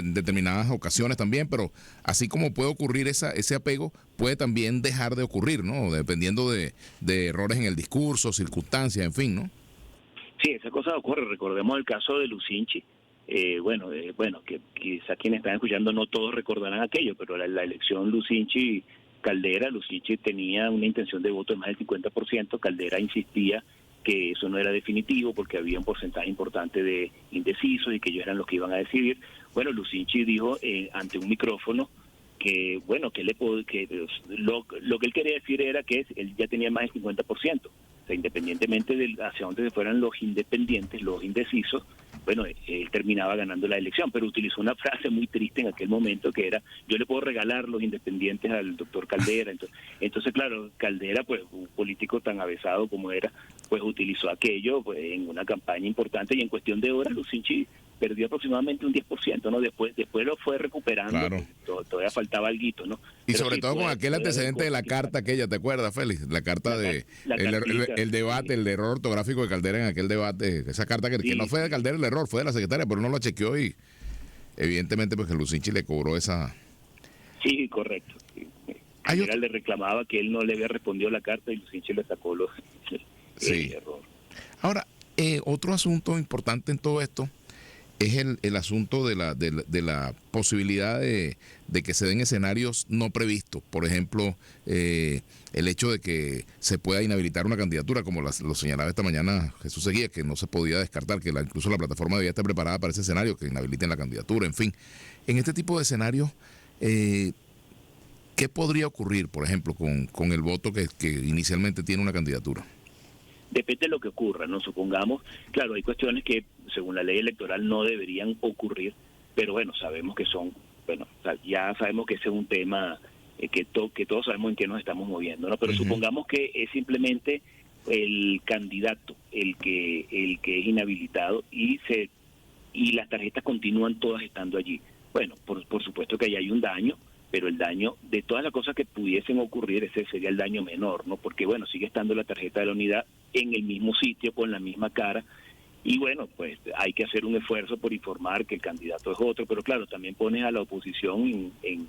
en determinadas ocasiones también, pero así como puede ocurrir ese apego, puede también dejar de ocurrir, ¿no? Dependiendo de errores en el discurso, circunstancias, en fin, ¿no? Sí, esa cosa ocurre. Recordemos el caso de Lucinchi. Bueno, que quizás quienes están escuchando no todos recordarán aquello, pero la elección Lucinchi-Caldera, Lucinchi tenía una intención de voto de más del 50%, Caldera insistía que eso no era definitivo porque había un porcentaje importante de indecisos y que ellos eran los que iban a decidir. Bueno, Lucinchi dijo ante un micrófono que, bueno, lo que él quería decir era que él ya tenía más del 50%. O sea, independientemente de hacia dónde se fueran los independientes, los indecisos, bueno, él terminaba ganando la elección, pero utilizó una frase muy triste en aquel momento que era: yo le puedo regalar los independientes al doctor Caldera. Entonces, claro, Caldera, pues un político tan avesado como era, pues utilizó aquello pues, en una campaña importante, y en cuestión de horas Lucinchi perdió aproximadamente un 10%, ¿no? Después lo fue recuperando, Claro. todavía faltaba alguito, ¿no? Y Pero sobre sí, todo con aquel antecedente de la carta aquella, ¿te acuerdas, Félix? La carta el debate, el error ortográfico de Caldera en aquel debate, esa carta que no fue de Caldera el error, fue de la secretaria, pero no lo chequeó y evidentemente pues que Lucinchi le cobró esa... Sí, correcto. Caldera le reclamaba que él no le había respondido la carta y Lucinchi le sacó el error. Ahora, otro asunto importante en todo esto es el asunto de la posibilidad de que se den escenarios no previstos. Por ejemplo, el hecho de que se pueda inhabilitar una candidatura, como lo señalaba esta mañana Jesús Seguía, que no se podía descartar, que incluso la plataforma debía estar preparada para ese escenario, que inhabiliten la candidatura, en fin. En este tipo de escenarios, ¿qué podría ocurrir, por ejemplo, con el voto que inicialmente tiene una candidatura? Depende de lo que ocurra, ¿no? Supongamos, claro, hay cuestiones que según la ley electoral no deberían ocurrir, pero bueno, sabemos que son, bueno, ya sabemos que ese es un tema que todos sabemos en qué nos estamos moviendo, ¿no? Pero supongamos que es simplemente el candidato el que es inhabilitado y las tarjetas continúan todas estando allí. Bueno, por supuesto que ahí hay un daño, pero el daño de todas las cosas que pudiesen ocurrir, ese sería el daño menor, ¿no? Porque, bueno, sigue estando la tarjeta de la unidad en el mismo sitio, con la misma cara, y bueno, pues hay que hacer un esfuerzo por informar que el candidato es otro, pero claro, también pones a la oposición en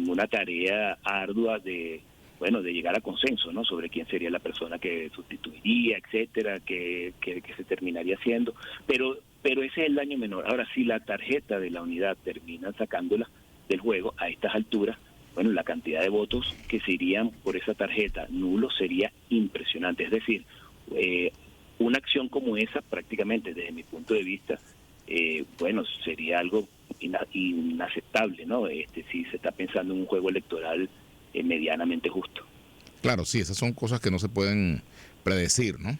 una tarea ardua de llegar a consenso, ¿no? Sobre quién sería la persona que sustituiría, etcétera, que se terminaría haciendo, pero ese es el daño menor. Ahora, si la tarjeta de la unidad termina sacándola del juego a estas alturas, bueno, la cantidad de votos que se irían por esa tarjeta nulo sería impresionante. Es decir, una acción como esa, prácticamente desde mi punto de vista, bueno, sería algo inaceptable, ¿no? Si se está pensando en un juego electoral medianamente justo. Claro, sí, esas son cosas que no se pueden predecir, ¿no?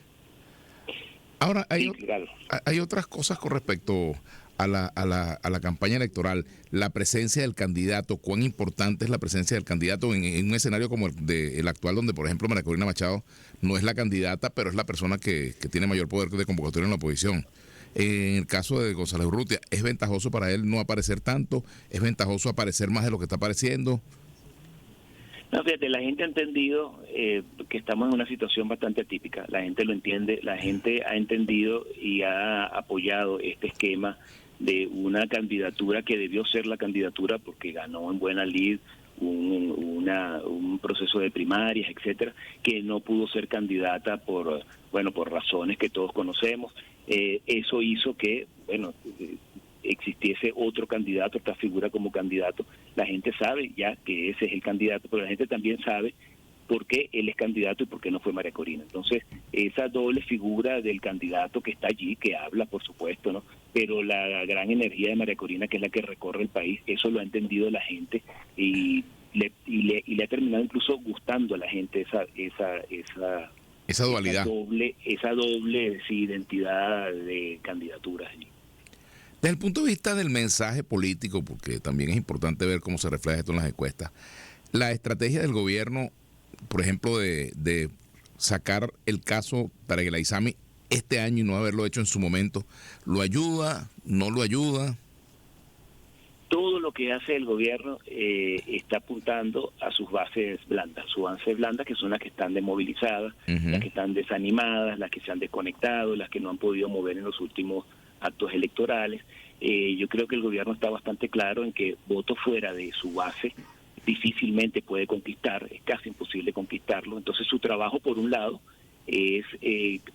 Ahora, hay otras cosas con respecto a la campaña electoral, la presencia del candidato, cuán importante es la presencia del candidato en un escenario como el actual, donde por ejemplo María Corina Machado no es la candidata, pero es la persona que tiene mayor poder de convocatoria en la oposición. En el caso de González Urrutia, ¿es ventajoso para él no aparecer tanto? ¿Es ventajoso aparecer más de lo que está apareciendo? No, fíjate, la gente ha entendido que estamos en una situación bastante atípica. La gente lo entiende, la gente ha entendido y ha apoyado este esquema de una candidatura que debió ser la candidatura porque ganó en buena lid un proceso de primarias, etcétera, que no pudo ser candidata por razones que todos conocemos. Eso hizo que, existiese otro candidato, esta figura como candidato. La gente sabe ya que ese es el candidato, pero la gente también sabe por qué él es candidato y por qué no fue María Corina. Entonces, esa doble figura del candidato que está allí, que habla, por supuesto, ¿no? Pero la gran energía de María Corina, que es la que recorre el país, eso lo ha entendido la gente y le ha terminado incluso gustando a la gente esa dualidad. Esa doble identidad de candidaturas allí. Desde el punto de vista del mensaje político, porque también es importante ver cómo se refleja esto en las encuestas, la estrategia del gobierno, por ejemplo, de sacar el caso Tarek El Aissami este año y no haberlo hecho en su momento, ¿lo ayuda? ¿No lo ayuda? Todo lo que hace el gobierno está apuntando a sus bases blandas, que son las que están desmovilizadas, las que están desanimadas, las que se han desconectado, las que no han podido mover en los últimos actos electorales. yo creo que el gobierno está bastante claro en que voto fuera de su base difícilmente puede conquistar, es casi imposible conquistarlo. Entonces su trabajo, por un lado, es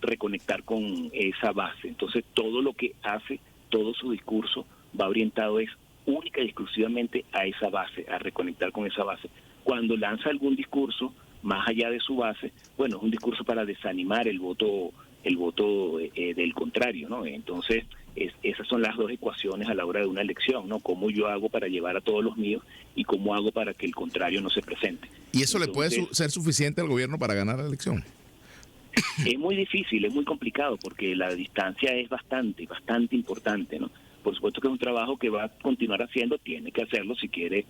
reconectar con esa base. Entonces todo lo que hace, todo su discurso va orientado es única y exclusivamente a esa base, a reconectar con esa base. Cuando lanza algún discurso más allá de su base, bueno, es un discurso para desanimar el voto del contrario, ¿no? Entonces, esas son las dos ecuaciones a la hora de una elección, ¿no? Cómo yo hago para llevar a todos los míos y cómo hago para que el contrario no se presente. ¿Y eso le puede ser suficiente al gobierno para ganar la elección? Es muy difícil, es muy complicado, porque la distancia es bastante importante, ¿no? Por supuesto que es un trabajo que va a continuar haciendo, tiene que hacerlo si quiere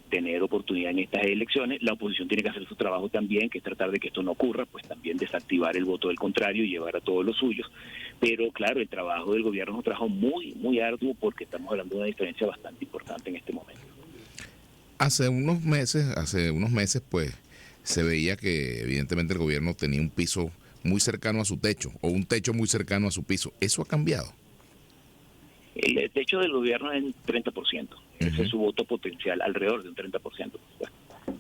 tener oportunidad en estas elecciones. La oposición tiene que hacer su trabajo también, que es tratar de que esto no ocurra, pues también desactivar el voto del contrario y llevar a todos los suyos. Pero claro, el trabajo del gobierno es un trabajo muy arduo, porque estamos hablando de una diferencia bastante importante en este momento. Hace unos meses, pues, se veía que evidentemente el gobierno tenía un piso muy cercano a su techo, o un techo muy cercano a su piso. ¿Eso ha cambiado? El techo del gobierno es en 30%. Ese es su voto potencial, alrededor de un 30%.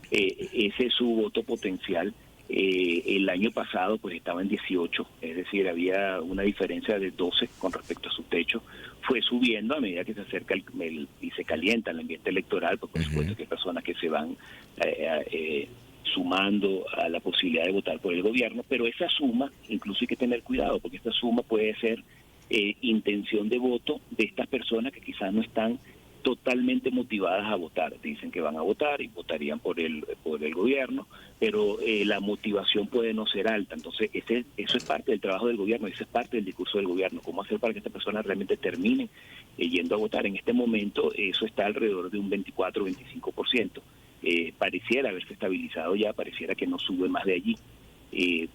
Ese es su voto potencial. El año pasado pues estaba en 18, es decir, había una diferencia de 12 con respecto a su techo. Fue subiendo a medida que se acerca y se calienta el ambiente electoral, porque por supuesto que hay personas que se van sumando a la posibilidad de votar por el gobierno, pero esa suma, incluso hay que tener cuidado, porque esta suma puede ser intención de voto de estas personas que quizás no están totalmente motivadas a votar. Dicen que van a votar y votarían por el gobierno, pero la motivación puede no ser alta. Entonces eso es parte del trabajo del gobierno, eso es parte del discurso del gobierno, cómo hacer para que estas personas realmente terminen yendo a votar. En este momento eso está alrededor de un 24-25%. Pareciera haberse estabilizado ya, pareciera que no sube más de allí.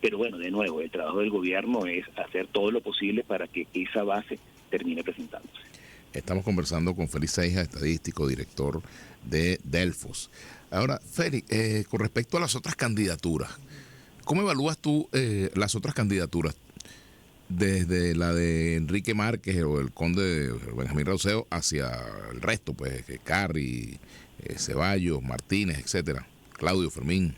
Pero bueno, de nuevo, el trabajo del gobierno es hacer todo lo posible para que esa base termine presentándose. Estamos conversando con Félix Seijas, estadístico, director de Delfos. Ahora, Félix, con respecto a las otras candidaturas, ¿cómo evalúas tú las otras candidaturas? Desde la de Enrique Márquez o el conde Benjamín Rauseo hacia el resto, pues, Carri, Ceballos, Martínez, etcétera, Claudio, Fermín.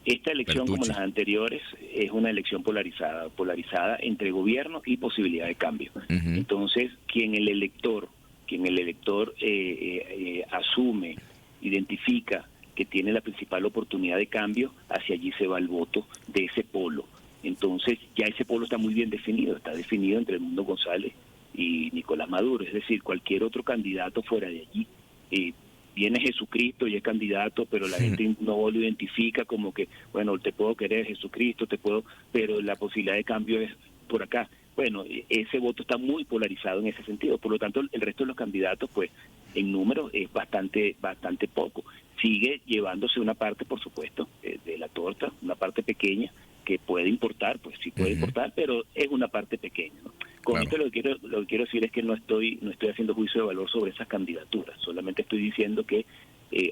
Esta elección, como las anteriores, es una elección polarizada entre gobierno y posibilidad de cambio. Entonces, quien el elector asume, identifica que tiene la principal oportunidad de cambio, hacia allí se va el voto de ese polo. Entonces, ya ese polo está muy bien definido, está definido entre Edmundo González y Nicolás Maduro. Es decir, cualquier otro candidato fuera de allí, viene Jesucristo y es candidato, pero la gente no lo identifica como que, bueno, te puedo querer Jesucristo, pero la posibilidad de cambio es por acá. Bueno, ese voto está muy polarizado en ese sentido. Por lo tanto, el resto de los candidatos, pues, en número es bastante poco. Sigue llevándose una parte, por supuesto, de la torta, una parte pequeña que puede importar, pues sí puede importar, pero es una parte pequeña, ¿no? Con esto lo que quiero decir es que no estoy haciendo juicio de valor sobre esas candidaturas, solamente estoy diciendo que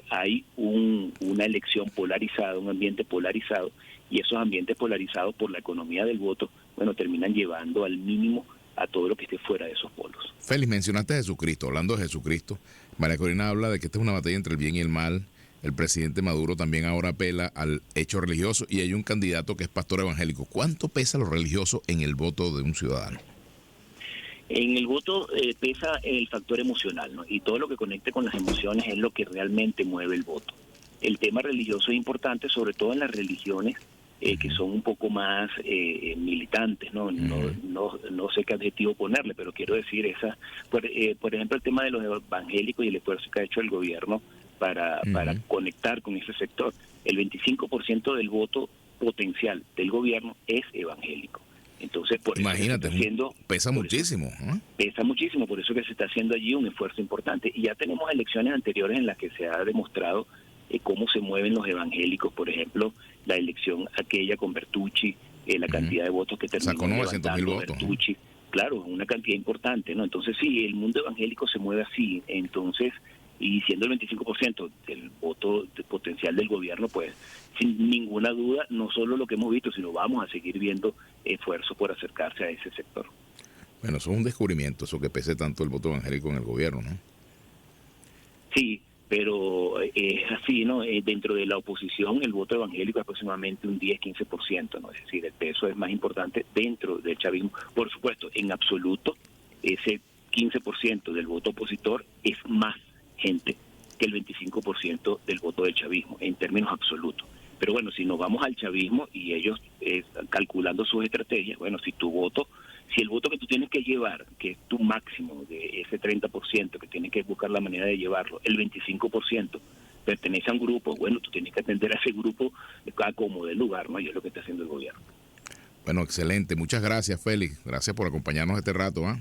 hay una elección polarizada, un ambiente polarizado, y esos ambientes polarizados por la economía del voto, bueno, terminan llevando al mínimo a todo lo que esté fuera de esos polos. Félix, mencionaste a Jesucristo. Hablando de Jesucristo, María Corina habla de que esta es una batalla entre el bien y el mal. El presidente Maduro también ahora apela al hecho religioso y hay un candidato que es pastor evangélico. ¿Cuánto pesa lo religioso en el voto de un ciudadano? En el voto pesa el factor emocional, ¿no? Y todo lo que conecte con las emociones es lo que realmente mueve el voto. El tema religioso es importante, sobre todo en las religiones que son un poco más militantes, ¿no? No sé qué adjetivo ponerle, pero quiero decir por ejemplo, el tema de los evangélicos y el esfuerzo que ha hecho el gobierno para conectar con ese sector. El 25% del voto potencial del gobierno es evangélico. Entonces, por imagínate, eso pesa muchísimo. Pesa muchísimo, por eso que se está haciendo allí un esfuerzo importante. Y ya tenemos elecciones anteriores en las que se ha demostrado cómo se mueven los evangélicos. Por ejemplo, la elección aquella con Bertucci, la cantidad de votos que terminó sacó 900,000 votos. Bertucci. Claro, una cantidad importante, ¿no? Entonces, sí, el mundo evangélico se mueve así. Entonces, y siendo el 25% del voto potencial del gobierno, pues sin ninguna duda, no solo lo que hemos visto, sino vamos a seguir viendo esfuerzos por acercarse a ese sector. Bueno, eso es un descubrimiento, eso que pese tanto el voto evangélico en el gobierno, ¿no? Sí, pero es así, ¿no? Dentro de la oposición el voto evangélico es aproximadamente un 10-15%, ¿no? Es decir, el peso es más importante dentro del chavismo. Por supuesto, en absoluto, ese 15% del voto opositor es más gente que el 25% del voto del chavismo, en términos absolutos. Pero bueno, si nos vamos al chavismo y ellos calculando sus estrategias, bueno, si el voto que tú tienes que llevar, que es tu máximo de ese 30%, que tienes que buscar la manera de llevarlo, el 25% pertenece a un grupo, bueno, tú tienes que atender a ese grupo como de lugar, ¿no? Y es lo que está haciendo el gobierno. Bueno, excelente. Muchas gracias, Félix. Gracias por acompañarnos este rato, ¿ah?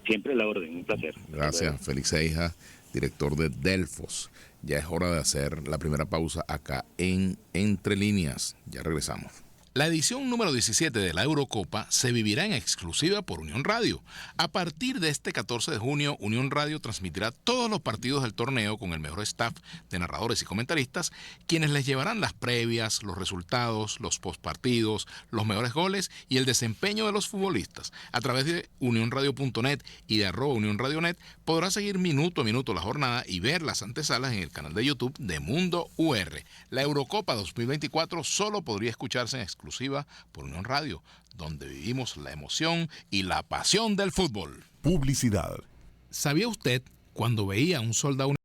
Siempre a la orden, un placer. Gracias, Félix Seijas, director de Delfos. Ya es hora de hacer la primera pausa acá en Entre Líneas. Ya regresamos. La edición número 17 de la Eurocopa se vivirá en exclusiva por Unión Radio. A partir de este 14 de junio, Unión Radio transmitirá todos los partidos del torneo con el mejor staff de narradores y comentaristas, quienes les llevarán las previas, los resultados, los postpartidos, los mejores goles y el desempeño de los futbolistas. A través de unionradio.net y de @unionradionet podrá seguir minuto a minuto la jornada y ver las antesalas en el canal de YouTube de Mundo UR. La Eurocopa 2024 solo podría escucharse en exclusiva por Unión Radio, donde vivimos la emoción y la pasión del fútbol. Publicidad. ¿Sabía usted cuando veía a un soldado